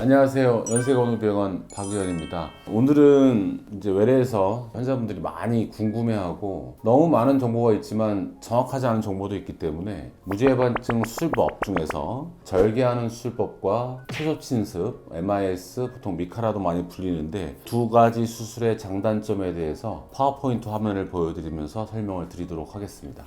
안녕하세요. 연세건강병원 박의원입니다. 오늘은 이제 외래에서 환자분들이 많이 궁금해하고 너무 많은 정보가 있지만 정확하지 않은 정보도 있기 때문에 무지해반증 수술법 중에서 절개하는 수술법과 채소침습, MIS, 보통 미카라도 많이 불리는데 두 가지 수술의 장단점에 대해서 파워포인트 화면을 보여드리면서 설명을 드리도록 하겠습니다.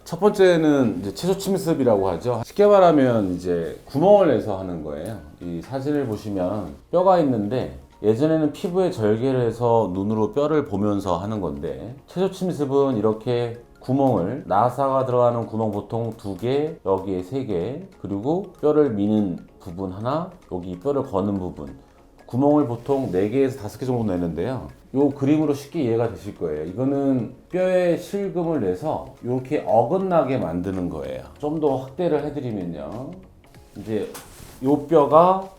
첫 번째는 이제 채소 침습이라고 하죠. 쉽게 말하면 이제 구멍을 내서 하는 거예요. 이 사진을 보시면 뼈가 있는데 예전에는 피부에 절개를 해서 눈으로 뼈를 보면서 하는 건데 채소 침습은 이렇게 구멍을 나사가 들어가는 구멍 보통 2개, 여기에 3개, 그리고 뼈를 미는 부분 하나, 여기 뼈를 거는 부분 구멍을 보통 4개에서 5개 정도 내는데요. 이 그림으로 쉽게 이해가 되실 거예요. 이거는 뼈에 실금을 내서 이렇게 어긋나게 만드는 거예요. 좀 더 확대를 해드리면요. 이제 이 뼈가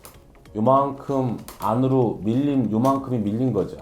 요만큼 안으로 밀린, 요만큼이 밀린 거죠.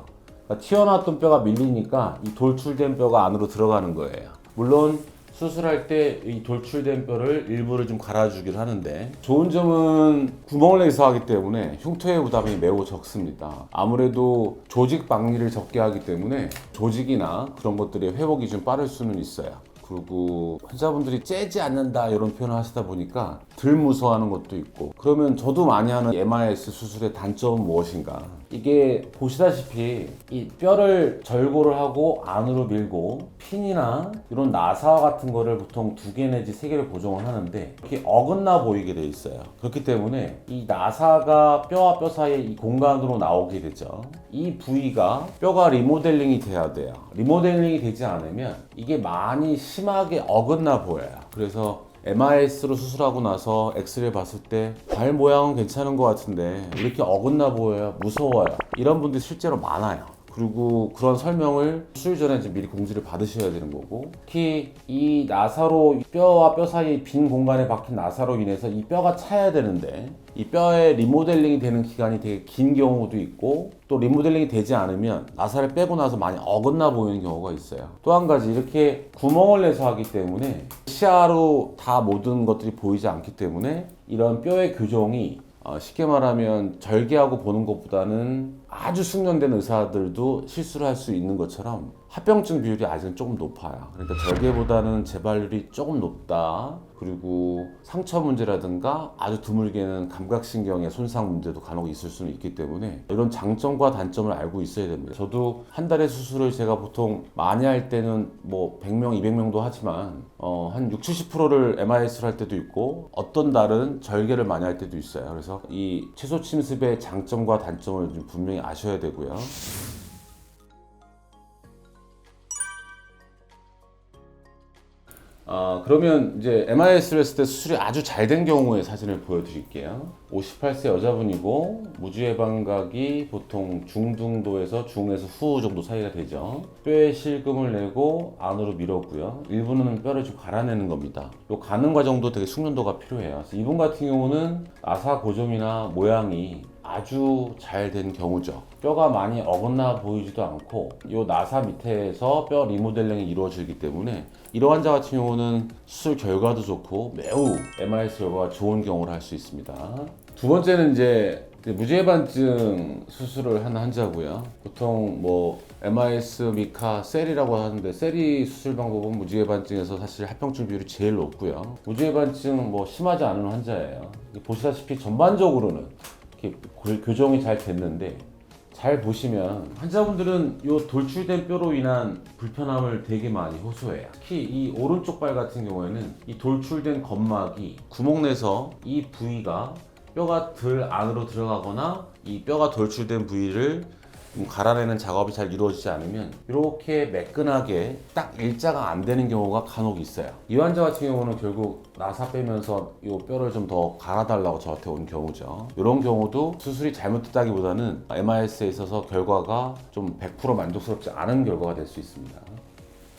그러니까 튀어나왔던 뼈가 밀리니까 이 돌출된 뼈가 안으로 들어가는 거예요. 물론 수술할 때 이 돌출된 뼈를 일부를 좀 갈아주기를 하는데 좋은 점은 구멍을 내서 하기 때문에 흉터의 부담이 매우 적습니다. 아무래도 조직 박리를 적게 하기 때문에 조직이나 그런 것들의 회복이 좀 빠를 수는 있어요. 그리고 환자분들이 째지 않는다 이런 표현을 하시다 보니까 덜 무서워하는 것도 있고, 그러면 저도 많이 하는 MIS 수술의 단점은 무엇인가? 이게 보시다시피 이 뼈를 절골을 하고 안으로 밀고 핀이나 이런 나사와 같은 거를 보통 2개 내지 3개를 고정을 하는데 이렇게 어긋나 보이게 돼 있어요. 그렇기 때문에 이 나사가 뼈와 뼈 사이에 이 공간으로 나오게 되죠. 이 부위가 뼈가 리모델링이 돼야 돼요. 리모델링이 되지 않으면 이게 많이 심하게 어긋나 보여요. 그래서 MIS로 수술하고 나서 엑스레이 봤을 때 발 모양은 괜찮은 것 같은데 이렇게 어긋나 보여요, 무서워요, 이런 분들이 실제로 많아요. 그리고 그런 설명을 수술 전에 이제 미리 공지를 받으셔야 되는 거고, 특히 이 나사로 뼈와 뼈 사이 빈 공간에 박힌 나사로 인해서 이 뼈가 차야 되는데 이 뼈의 리모델링이 되는 기간이 되게 긴 경우도 있고, 또 리모델링이 되지 않으면 나사를 빼고 나서 많이 어긋나 보이는 경우가 있어요. 또 한 가지, 이렇게 구멍을 내서 하기 때문에 시야로 다 모든 것들이 보이지 않기 때문에 이런 뼈의 교정이 쉽게 말하면 절개하고 보는 것보다는 아주 숙련된 의사들도 실수를 할 수 있는 것처럼 합병증 비율이 아직은 조금 높아요. 그러니까 절개보다는 재발률이 조금 높다. 그리고 상처 문제라든가 아주 드물게는 감각신경의 손상 문제도 간혹 있을 수는 있기 때문에 이런 장점과 단점을 알고 있어야 됩니다. 저도 한 달에 수술을 제가 보통 많이 할 때는 뭐 100명, 200명도 하지만 한 60, 70%를 MIS를 할 때도 있고 어떤 달은 절개를 많이 할 때도 있어요. 그래서 이 채소 침습의 장점과 단점을 좀 분명히 아셔야 되고요. 그러면 이제 MIS를 했을 때 수술이 아주 잘 된 경우의 사진을 보여드릴게요. 58세 여자분이고 무지해방각이 보통 중등도에서 중에서 후 정도 사이가 되죠. 뼈에 실금을 내고 안으로 밀었고요. 일부는 뼈를 좀 갈아내는 겁니다. 이 가는 과정도 되게 숙련도가 필요해요. 그래서 이분 같은 경우는 나사 고정이나 모양이 아주 잘 된 경우죠. 뼈가 많이 어긋나 보이지도 않고 이 나사 밑에서 뼈 리모델링이 이루어지기 때문에 이런 환자 같은 경우는 수술 결과도 좋고 매우 MIS 결과가 좋은 경우를 할 수 있습니다. 두 번째는 이제 무지해반증 수술을 한 환자고요. 보통 뭐 MIS, 미카, 셀이라고 하는데 셀이 수술 방법은 무지해반증에서 사실 합병증 비율이 제일 높고요. 무지해반증 뭐 심하지 않은 환자예요. 보시다시피 전반적으로는 이렇게 교정이 잘 됐는데, 잘 보시면 환자분들은 이 돌출된 뼈로 인한 불편함을 되게 많이 호소해요. 특히 이 오른쪽 발 같은 경우에는 이 돌출된 점막이 구멍 내서 이 부위가 뼈가 덜 안으로 들어가거나 이 뼈가 돌출된 부위를 갈아내는 작업이 잘 이루어지지 않으면 이렇게 매끈하게 딱 일자가 안 되는 경우가 간혹 있어요. 이 환자 같은 경우는 결국 나사 빼면서 이 뼈를 좀 더 갈아달라고 저한테 온 경우죠. 이런 경우도 수술이 잘못됐다기보다는 MIS에 있어서 결과가 좀 100% 만족스럽지 않은 결과가 될 수 있습니다.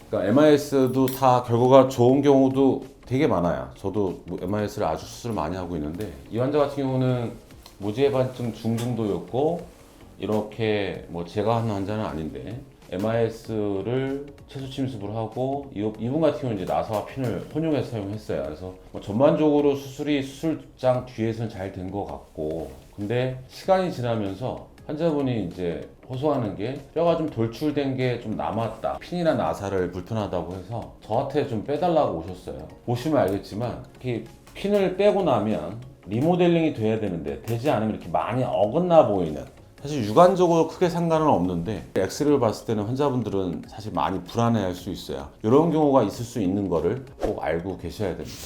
그러니까 MIS도 다 결과가 좋은 경우도 되게 많아요. 저도 MIS를 아주 수술을 많이 하고 있는데 이 환자 같은 경우는 무지해반증 중등도였고, 이렇게 뭐 제가 하는 환자는 아닌데 MIS를 채소 침습을 하고 이분 같은 경우는 이제 나사와 핀을 혼용해서 사용했어요. 그래서 뭐 전반적으로 수술이 수술장 뒤에서는 잘 된 것 같고, 근데 시간이 지나면서 환자분이 이제 호소하는 게 뼈가 좀 돌출된 게 좀 남았다, 핀이나 나사를 불편하다고 해서 저한테 좀 빼달라고 오셨어요. 보시면 알겠지만 이렇게 핀을 빼고 나면 리모델링이 돼야 되는데 되지 않으면 이렇게 많이 어긋나 보이는, 사실 육안적으로 크게 상관은 없는데 엑스레이를 봤을 때는 환자분들은 사실 많이 불안해할 수 있어요. 이런 경우가 있을 수 있는 거를 꼭 알고 계셔야 됩니다.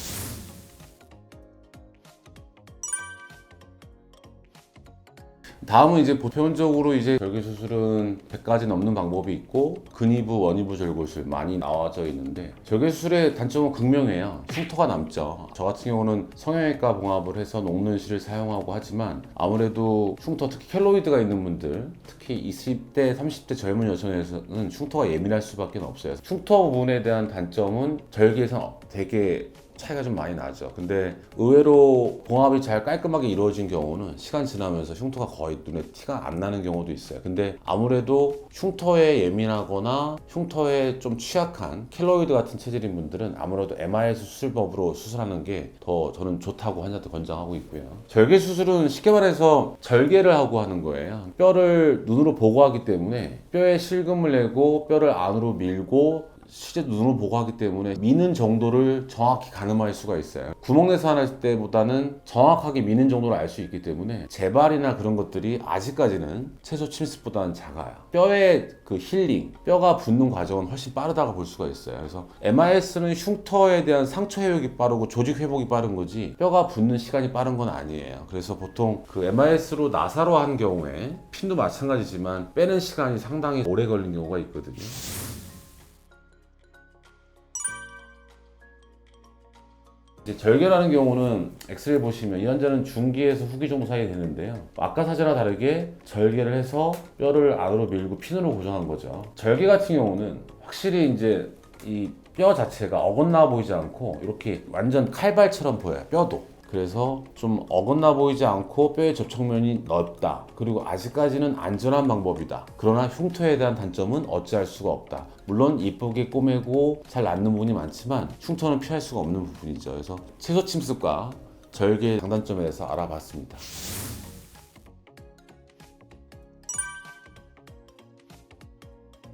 다음은 이제 보편적으로 이제 절개 수술은 100가지 넘는 방법이 있고 근이부, 원이부 절골술 많이 나와져 있는데, 절개 수술의 단점은 극명해요. 흉터가 남죠. 저 같은 경우는 성형외과 봉합을 해서 녹는 실을 사용하고 하지만 아무래도 흉터, 특히 켈로이드가 있는 분들, 특히 20대, 30대 젊은 여성에서는 흉터가 예민할 수밖에 없어요. 흉터 부분에 대한 단점은 절개에서 되게 차이가 좀 많이 나죠. 근데 의외로 봉합이 잘 깔끔하게 이루어진 경우는 시간 지나면서 흉터가 거의 눈에 티가 안 나는 경우도 있어요. 근데 아무래도 흉터에 예민하거나 흉터에 좀 취약한 켈로이드 같은 체질인 분들은 아무래도 MIS 수술법으로 수술하는 게 더 저는 좋다고 환자한테 권장하고 있고요. 절개 수술은 쉽게 말해서 절개를 하고 하는 거예요. 뼈를 눈으로 보고 하기 때문에 뼈에 실금을 내고 뼈를 안으로 밀고 실제 눈으로 보고 하기 때문에 미는 정도를 정확히 가늠할 수가 있어요. 구멍 내서 할 때보다는 정확하게 미는 정도를 알 수 있기 때문에 재발이나 그런 것들이 아직까지는 채소 침습보다는 작아요. 뼈의 그 힐링, 뼈가 붓는 과정은 훨씬 빠르다고 볼 수가 있어요. 그래서 MIS는 흉터에 대한 상처 회복이 빠르고 조직 회복이 빠른 거지 뼈가 붓는 시간이 빠른 건 아니에요. 그래서 보통 그 MIS로 나사로 한 경우에 핀도 마찬가지지만 빼는 시간이 상당히 오래 걸린 경우가 있거든요. 이제 절개라는 경우는 엑스레이 보시면 이 환자는 중기에서 후기 정도 사이 되는데요. 아까 사진과 다르게 절개를 해서 뼈를 안으로 밀고 핀으로 고정한 거죠. 절개 같은 경우는 확실히 이제 이 뼈 자체가 어긋나 보이지 않고 이렇게 완전 칼발처럼 보여요. 뼈도. 그래서 좀 어긋나 보이지 않고 뼈의 접촉면이 넓다. 그리고 아직까지는 안전한 방법이다. 그러나 흉터에 대한 단점은 어찌할 수가 없다. 물론 이쁘게 꼬매고 잘 낫는 부분이 많지만 흉터는 피할 수가 없는 부분이죠. 그래서 채소 침습과 절개의 장단점에 대해서 알아봤습니다.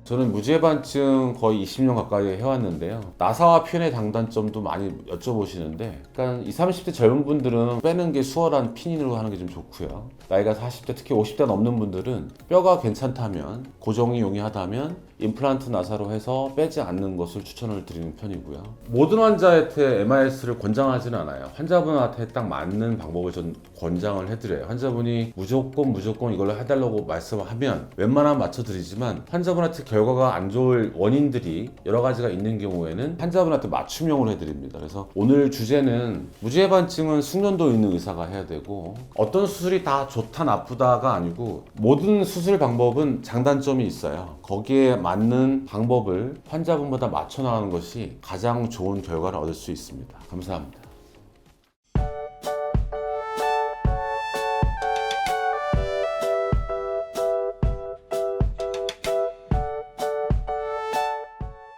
저는 무지해반증 거의 20년 가까이 해왔는데요. 나사와 핀의 장단점도 많이 여쭤보시는데, 그러니까 20, 30대 젊은 분들은 빼는 게 수월한 핀으로 하는 게 좀 좋고요. 나이가 40대, 특히 50대 넘는 분들은 뼈가 괜찮다면, 고정이 용이하다면 임플란트 나사로 해서 빼지 않는 것을 추천을 드리는 편이고요. 모든 환자한테 MIS를 권장하지는 않아요. 환자분한테 딱 맞는 방법을 전 권장을 해드려요. 환자분이 무조건 이걸로 해달라고 말씀하면 웬만하면 맞춰드리지만, 환자분한테 결과가 안 좋을 원인들이 여러 가지가 있는 경우에는 환자분한테 맞춤형으로 해드립니다. 그래서 오늘 주제는 무지해반증은 숙련도 있는 의사가 해야 되고, 어떤 수술이 다 좋다 나쁘다가 아니고 모든 수술 방법은 장단점이 있어요. 거기에 맞는 방법을 환자분마다 맞춰 나가는 것이 가장 좋은 결과를 얻을 수 있습니다. 감사합니다.